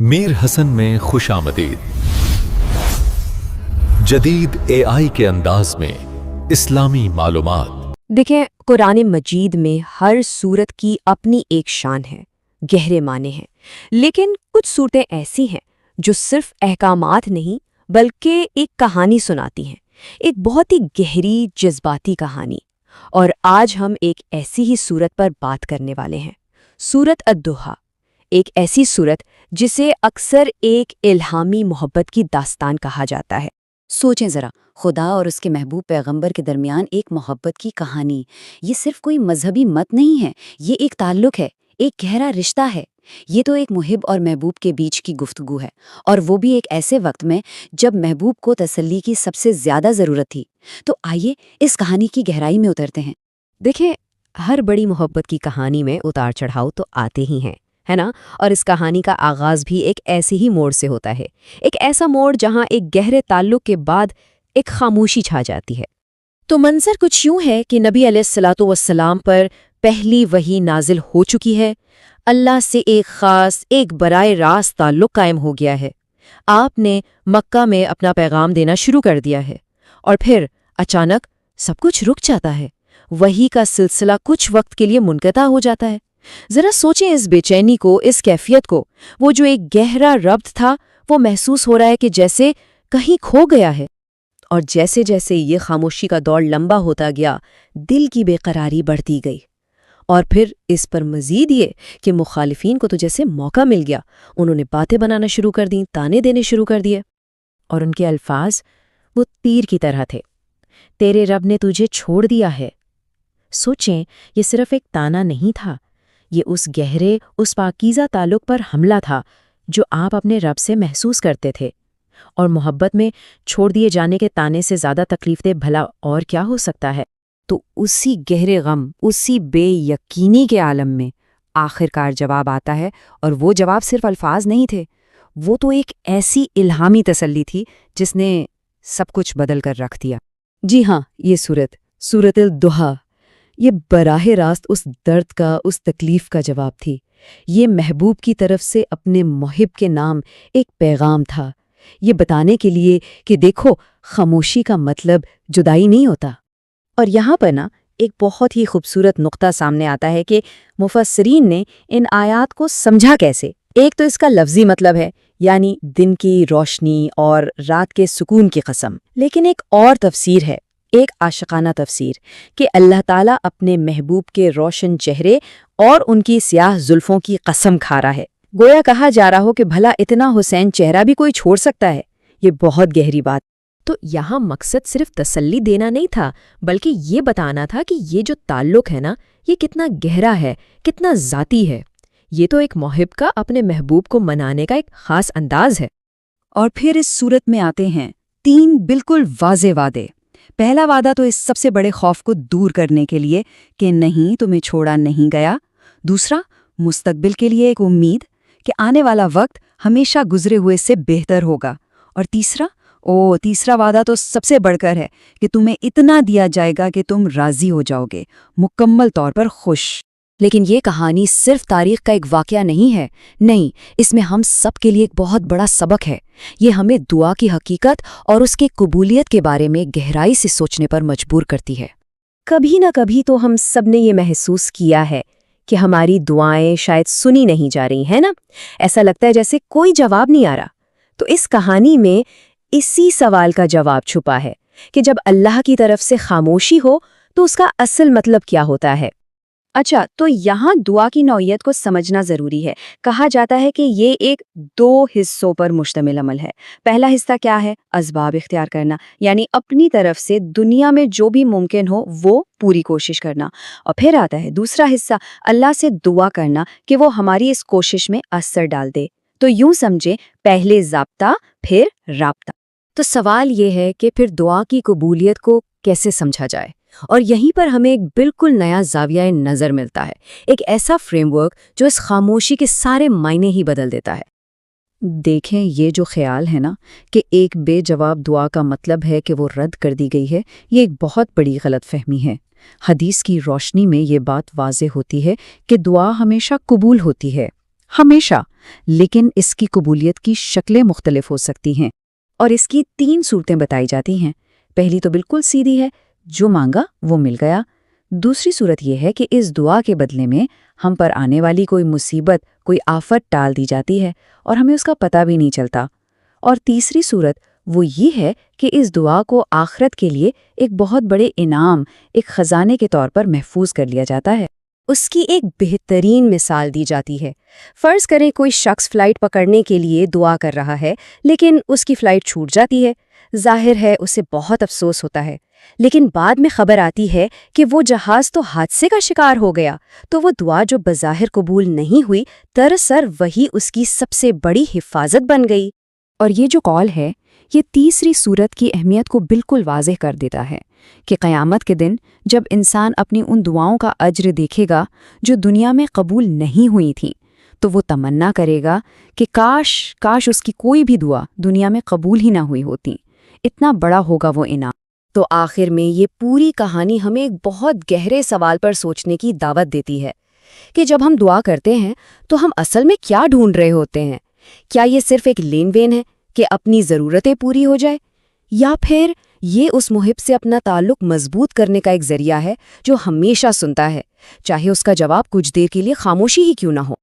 میر حسن میں خوش آمدید۔ جدید AI کے انداز میں اسلامی معلومات۔ دیکھیں، قرآن مجید میں ہر سورت کی اپنی ایک شان ہے، گہرے معنی ہیں، لیکن کچھ صورتیں ایسی ہیں جو صرف احکامات نہیں بلکہ ایک کہانی سناتی ہیں، ایک بہت ہی گہری جذباتی کہانی۔ اور آج ہم ایک ایسی ہی سورت پر بات کرنے والے ہیں، سورت الضحیٰ، ایک ایسی سورت جسے اکثر ایک الہامی محبت کی داستان کہا جاتا ہے۔ سوچیں ذرا، خدا اور اس کے محبوب پیغمبر کے درمیان ایک محبت کی کہانی۔ یہ صرف کوئی مذہبی مت نہیں ہے، یہ ایک تعلق ہے، ایک گہرا رشتہ ہے۔ یہ تو ایک محب اور محبوب کے بیچ کی گفتگو ہے، اور وہ بھی ایک ایسے وقت میں جب محبوب کو تسلی کی سب سے زیادہ ضرورت تھی۔ تو آئیے اس کہانی کی گہرائی میں اترتے ہیں۔ دیکھیں، ہر بڑی محبت کی کہانی میں اتار چڑھاؤ تو آتے ہی ہیں، ہے نا؟ اور اس کہانی کا آغاز بھی ایک ایسے ہی موڑ سے ہوتا ہے، ایک ایسا موڑ جہاں ایک گہرے تعلق کے بعد ایک خاموشی چھا جاتی ہے۔ تو منظر کچھ یوں ہے کہ نبی علیہ الصلاۃ والسلام پر پہلی وحی نازل ہو چکی ہے، اللہ سے ایک خاص، ایک براہ راست تعلق قائم ہو گیا ہے۔ آپ نے مکہ میں اپنا پیغام دینا شروع کر دیا ہے، اور پھر اچانک سب کچھ رک جاتا ہے، وحی کا سلسلہ کچھ وقت کے لیے منقطع ہو جاتا ہے۔ ذرا سوچیں اس بے چینی کو، اس کیفیت کو۔ وہ جو ایک گہرا ربط تھا، وہ محسوس ہو رہا ہے کہ جیسے کہیں کھو گیا ہے۔ اور جیسے جیسے یہ خاموشی کا دور لمبا ہوتا گیا، دل کی بے قراری بڑھتی گئی۔ اور پھر اس پر مزید یہ کہ مخالفین کو تو جیسے موقع مل گیا، انہوں نے باتیں بنانا شروع کر دیں، تانے دینے شروع کر دیے، اور ان کے الفاظ وہ تیر کی طرح تھے، تیرے رب نے تجھے چھوڑ دیا ہے۔ سوچیں، یہ صرف ایک تانا نہیں تھا، یہ اس گہرے، اس پاکیزہ تعلق پر حملہ تھا جو آپ اپنے رب سے محسوس کرتے تھے۔ اور محبت میں چھوڑ دیے جانے کے تانے سے زیادہ تکلیف دہ بھلا اور کیا ہو سکتا ہے؟ تو اسی گہرے غم، اسی بے یقینی کے عالم میں آخرکار جواب آتا ہے، اور وہ جواب صرف الفاظ نہیں تھے، وہ تو ایک ایسی الہامی تسلی تھی جس نے سب کچھ بدل کر رکھ دیا۔ جی ہاں، یہ سورت الضحیٰ، یہ براہ راست اس درد کا، اس تکلیف کا جواب تھی۔ یہ محبوب کی طرف سے اپنے محب کے نام ایک پیغام تھا، یہ بتانے کے لیے کہ دیکھو، خاموشی کا مطلب جدائی نہیں ہوتا۔ اور یہاں پر ایک بہت ہی خوبصورت نقطہ سامنے آتا ہے کہ مفسرین نے ان آیات کو سمجھا کیسے۔ ایک تو اس کا لفظی مطلب ہے، یعنی دن کی روشنی اور رات کے سکون کی قسم، لیکن ایک اور تفسیر ہے، ایک عاشقانہ تفسیر، کہ اللہ تعالیٰ اپنے محبوب کے روشن چہرے اور ان کی سیاہ زلفوں کی قسم کھا رہا ہے، گویا کہا جا رہا ہو کہ بھلا اتنا حسین چہرہ بھی کوئی چھوڑ سکتا ہے۔ یہ بہت گہری بات۔ تو یہاں مقصد صرف تسلی دینا نہیں تھا، بلکہ یہ بتانا تھا کہ یہ جو تعلق ہے یہ کتنا گہرا ہے، کتنا ذاتی ہے۔ یہ تو ایک محب کا اپنے محبوب کو منانے کا ایک خاص انداز ہے۔ اور پھر اس صورت میں آتے ہیں 3 بالکل واضح وعدے۔ پہلا وعدہ تو اس سب سے بڑے خوف کو دور کرنے کے لیے کہ نہیں، تمہیں چھوڑا نہیں گیا۔ دوسرا، مستقبل کے لیے ایک امید کہ آنے والا وقت ہمیشہ گزرے ہوئے سے بہتر ہوگا۔ اور تیسرا وعدہ تو سب سے بڑھ کر ہے کہ تمہیں اتنا دیا جائے گا کہ تم راضی ہو جاؤ گے، مکمل طور پر خوش۔ لیکن یہ کہانی صرف تاریخ کا ایک واقعہ نہیں ہے، نہیں، اس میں ہم سب کے لیے ایک بہت بڑا سبق ہے۔ یہ ہمیں دعا کی حقیقت اور اس کی قبولیت کے بارے میں گہرائی سے سوچنے پر مجبور کرتی ہے۔ کبھی نہ کبھی تو ہم سب نے یہ محسوس کیا ہے کہ ہماری دعائیں شاید سنی نہیں جا رہی ہیں نا، ایسا لگتا ہے جیسے کوئی جواب نہیں آ رہا۔ تو اس کہانی میں اسی سوال کا جواب چھپا ہے کہ جب اللہ کی طرف سے خاموشی ہو تو اس کا اصل مطلب کیا ہوتا ہے۔ اچھا، تو یہاں دعا کی نوعیت کو سمجھنا ضروری ہے۔ کہا جاتا ہے کہ یہ ایک 2 حصوں پر مشتمل عمل ہے۔ پہلا حصہ کیا ہے؟ اسباب اختیار کرنا، یعنی اپنی طرف سے دنیا میں جو بھی ممکن ہو وہ پوری کوشش کرنا۔ اور پھر آتا ہے دوسرا حصہ، اللہ سے دعا کرنا کہ وہ ہماری اس کوشش میں اثر ڈال دے۔ تو یوں سمجھے، پہلے ضابطہ، پھر رابطہ۔ تو سوال یہ ہے کہ پھر دعا کی قبولیت کو کیسے سمجھا جائے؟ اور یہیں پر ہمیں ایک بالکل نیا زاویہ نظر ملتا ہے، ایک ایسا فریم ورک جو اس خاموشی کے سارے معنی ہی بدل دیتا ہے۔ دیکھیں، یہ جو خیال ہے کہ ایک بے جواب دعا کا مطلب ہے کہ وہ رد کر دی گئی ہے، یہ ایک بہت بڑی غلط فہمی ہے۔ حدیث کی روشنی میں یہ بات واضح ہوتی ہے کہ دعا ہمیشہ قبول ہوتی ہے۔ ہمیشہ، لیکن اس کی قبولیت کی شکلیں مختلف ہو سکتی ہیں، اور اس کی 3 صورتیں بتائی جاتی ہیں۔ پہلی تو بالکل سیدھی ہے، جو مانگا وہ مل گیا۔ دوسری صورت یہ ہے کہ اس دعا کے بدلے میں ہم پر آنے والی کوئی مصیبت، کوئی آفت ٹال دی جاتی ہے اور ہمیں اس کا پتہ بھی نہیں چلتا۔ اور تیسری صورت وہ یہ ہے کہ اس دعا کو آخرت کے لیے ایک بہت بڑے انعام، ایک خزانے کے طور پر محفوظ کر لیا جاتا ہے۔ اس کی ایک بہترین مثال دی جاتی ہے۔ فرض کریں کوئی شخص فلائٹ پکڑنے کے لیے دعا کر رہا ہے، لیکن اس کی فلائٹ چھوٹ جاتی ہے۔ ظاہر ہے اسے بہت افسوس ہوتا ہے، لیکن بعد میں خبر آتی ہے کہ وہ جہاز تو حادثے کا شکار ہو گیا، تو وہ دعا جو بظاہر قبول نہیں ہوئی، دراصل وہی اس کی سب سے بڑی حفاظت بن گئی۔ اور یہ جو قول ہے، یہ تیسری صورت کی اہمیت کو بالکل واضح کر دیتا ہے کہ قیامت کے دن جب انسان اپنی ان دعاؤں کا اجر دیکھے گا جو دنیا میں قبول نہیں ہوئی تھیں، تو وہ تمنا کرے گا کہ کاش اس کی کوئی بھی دعا دنیا میں قبول ہی نہ ہوئی ہوتی، اتنا بڑا ہوگا وہ انعام۔ تو آخر میں یہ پوری کہانی ہمیں ایک بہت گہرے سوال پر سوچنے کی دعوت دیتی ہے کہ جب ہم دعا کرتے ہیں تو ہم اصل میں کیا ڈھونڈ رہے ہوتے ہیں؟ کیا یہ صرف ایک لین دین ہے کہ اپنی ضرورتیں پوری ہو جائے، یا پھر یہ اس محب سے اپنا تعلق مضبوط کرنے کا ایک ذریعہ ہے جو ہمیشہ سنتا ہے، چاہے اس کا جواب کچھ دیر کے لیے خاموشی ہی کیوں نہ ہو؟